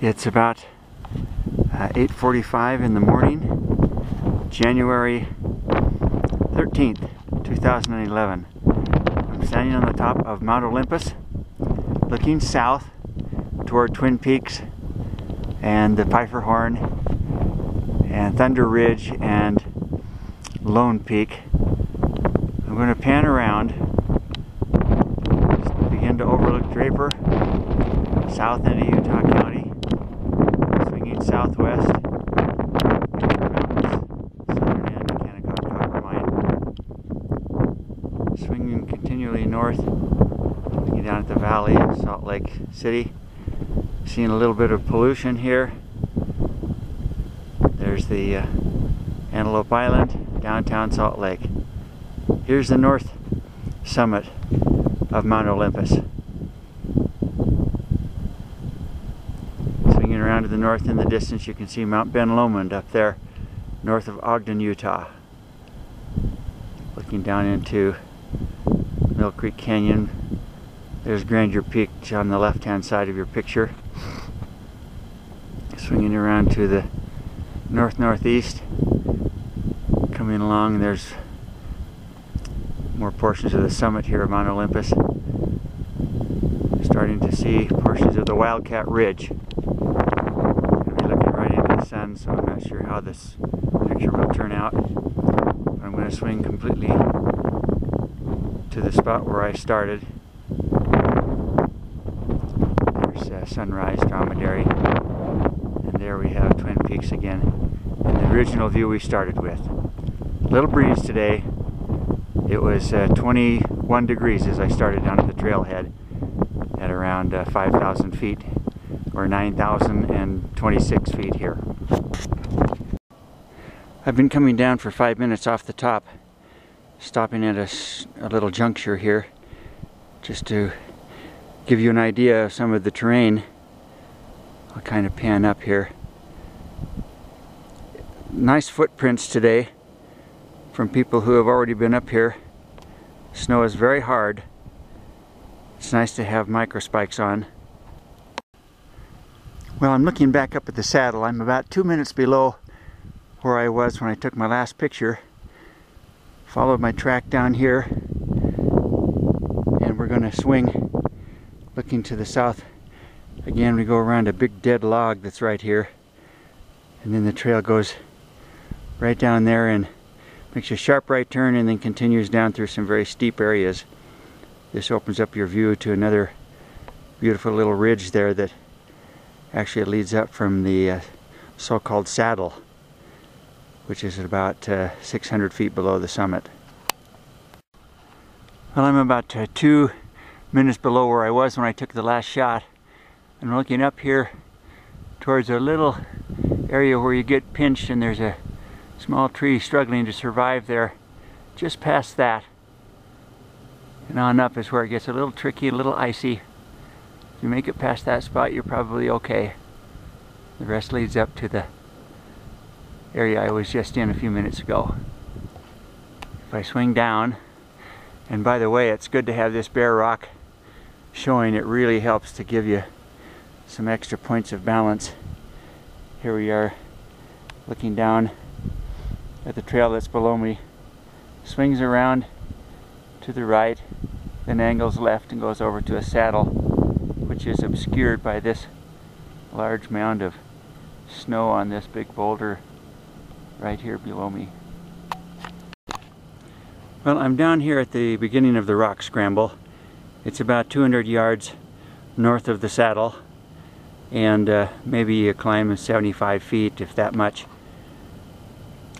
It's about 8:45 in the morning, January 13th, 2011. I'm standing on the top of Mount Olympus, looking south toward Twin Peaks and the Pfeiffer Horn and Thunder Ridge and Lone Peak. I'm going to pan around, begin to overlook Draper, south into Utah County, swinging southwest into the mountains, southern end of Kennecott Copper Mine, swinging continually north, looking down at the valley of Salt Lake City, seeing a little bit of pollution here. There's the Antelope Island, downtown Salt Lake. Here's the north summit of Mount Olympus. Swinging around to the north in the distance, you can see Mount Ben Lomond up there, north of Ogden, Utah. Looking down into Mill Creek Canyon, there's Grandeur Peak on the left-hand side of your picture. Swinging around to the north-northeast, coming along, there's more portions of the summit here of Mount Olympus. Starting to see portions of the Wildcat Ridge. I'm going to be looking right into the sun, so I'm not sure how this picture will turn out. But I'm going to swing completely to the spot where I started. There's Sunrise Dromedary, and there we have Twin Peaks again, and the original view we started with. Little breeze today. It was 21 degrees as I started down at the trailhead at around 5,000 feet, or 9,026 feet here. I've been coming down for 5 minutes off the top, stopping at a little juncture here just to give you an idea of some of the terrain. I'll kind of pan up here. Nice footprints today from people who have already been up here. Snow is very hard. It's nice to have microspikes on. Well, I'm looking back up at the saddle. I'm about 2 minutes below where I was when I took my last picture. Followed my track down here, and we're going to swing looking to the south. Again, we go around a big dead log that's right here, and then the trail goes right down there and makes a sharp right turn and then continues down through some very steep areas. This opens up your view to another beautiful little ridge there that actually leads up from the so-called saddle, which is about 600 feet below the summit. Well, I'm about 2 minutes below where I was when I took the last shot. I'm looking up here towards a little area where you get pinched, and there's a small tree struggling to survive there. Just past that and on up is where it gets a little tricky, a little icy. If you make it past that spot, you're probably okay. The rest leads up to the area I was just in a few minutes ago. If I swing down, and by the way, it's good to have this bare rock showing. It really helps to give you some extra points of balance. Here we are looking down at the trail that's below me. Swings around to the right, then angles left and goes over to a saddle, which is obscured by this large mound of snow on this big boulder right here below me. Well, I'm down here at the beginning of the rock scramble. It's about 200 yards north of the saddle, and maybe a climb of 75 feet, if that much.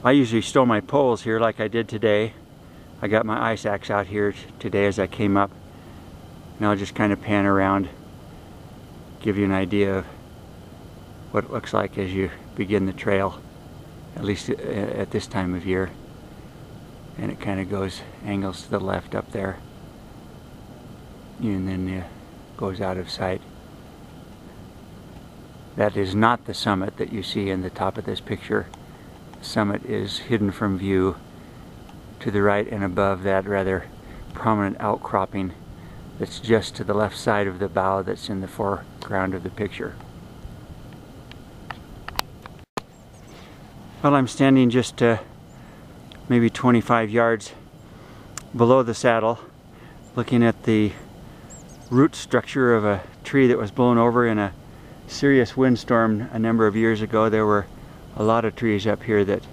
I usually stow my poles here like I did today. I got my ice axe out here today as I came up, and I'll just kind of pan around, give you an idea of what it looks like as you begin the trail, at least at this time of year. And it kind of angles to the left up there, and then goes out of sight. That is not the summit that you see in the top of this picture. The summit is hidden from view to the right and above that rather prominent outcropping that's just to the left side of the bow that's in the foreground of the picture. Well, I'm standing just maybe 25 yards below the saddle, looking at the root structure of a tree that was blown over in a serious windstorm a number of years ago. There were a lot of trees up here that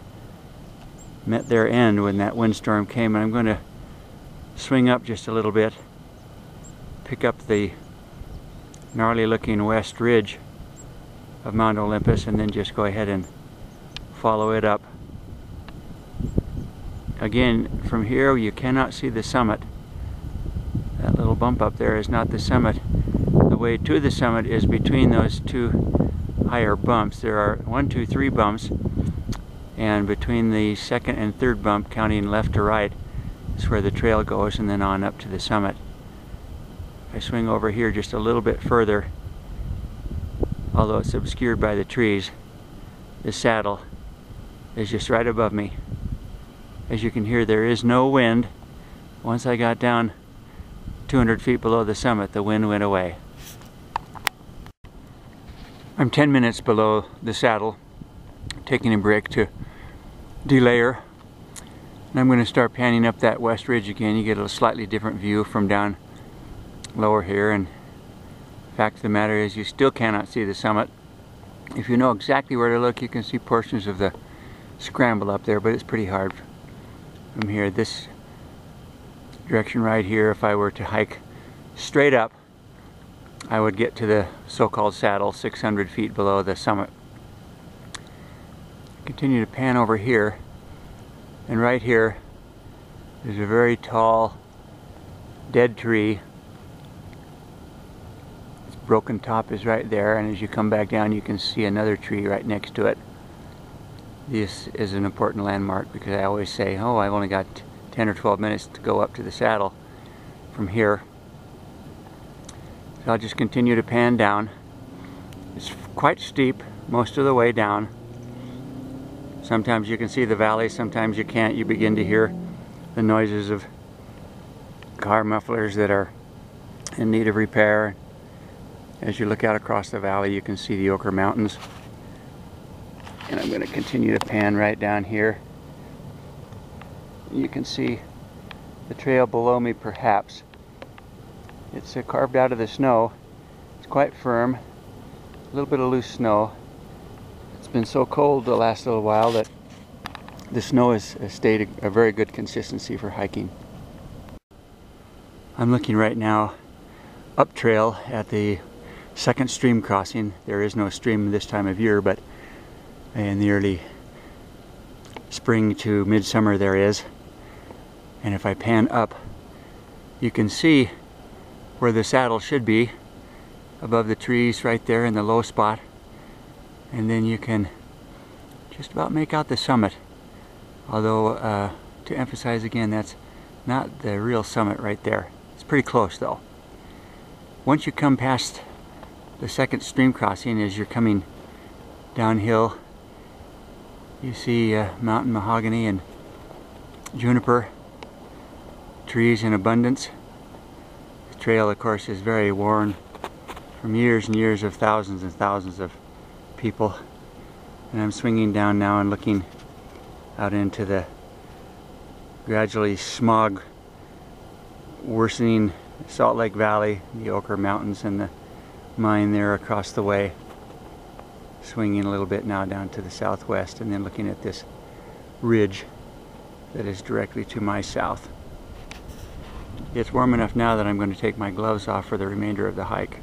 met their end when that windstorm came, and I'm going to swing up just a little bit, pick up the gnarly looking west ridge of Mount Olympus, and then just go ahead and follow it up. Again, from here you cannot see the summit. That little bump up there is not the summit. The way to the summit is between those two higher bumps. There are 1, 2, 3 bumps, and between the second and third bump, counting left to right, is where the trail goes, and then on up to the summit. I swing over here just a little bit further, although it's obscured by the trees. The saddle is just right above me. As you can hear, there is no wind. Once I got down 200 feet below the summit, the wind went away. I'm 10 minutes below the saddle, taking a break to delayer. And I'm going to start panning up that west ridge again. You get a slightly different view from down lower here, and the fact of the matter is you still cannot see the summit. If you know exactly where to look, you can see portions of the scramble up there, but it's pretty hard from here. This direction right here, if I were to hike straight up, I would get to the so-called saddle 600 feet below the summit. Continue to pan over here, and right here there's a very tall dead tree. Its broken top is right there, and as you come back down you can see another tree right next to it. This is an important landmark because I always say, oh, I've only got 10 or 12 minutes to go up to the saddle from here. So I'll just continue to pan down. It's quite steep most of the way down. Sometimes you can see the valley, sometimes you can't. You begin to hear the noises of car mufflers that are in need of repair. As you look out across the valley, you can see the Ochre Mountains. And I'm going to continue to pan right down here. You can see the trail below me, perhaps. It's carved out of the snow. It's quite firm. A little bit of loose snow. It's been so cold the last little while that the snow has stayed a very good consistency for hiking. I'm looking right now up trail at the second stream crossing. There is no stream this time of year, but in the early spring to midsummer there is. And if I pan up, you can see where the saddle should be, above the trees right there in the low spot. And then you can just about make out the summit. Although, to emphasize again, that's not the real summit right there. It's pretty close though. Once you come past the second stream crossing, as you're coming downhill, you see mountain mahogany and juniper trees in abundance. The trail, of course, is very worn from years and years of thousands and thousands of people. And I'm swinging down now and looking out into the gradually smog worsening Salt Lake Valley, the Ochre Mountains, and the mine there across the way. Swinging a little bit now down to the southwest, and then looking at this ridge that is directly to my south. It's warm enough now that I'm going to take my gloves off for the remainder of the hike.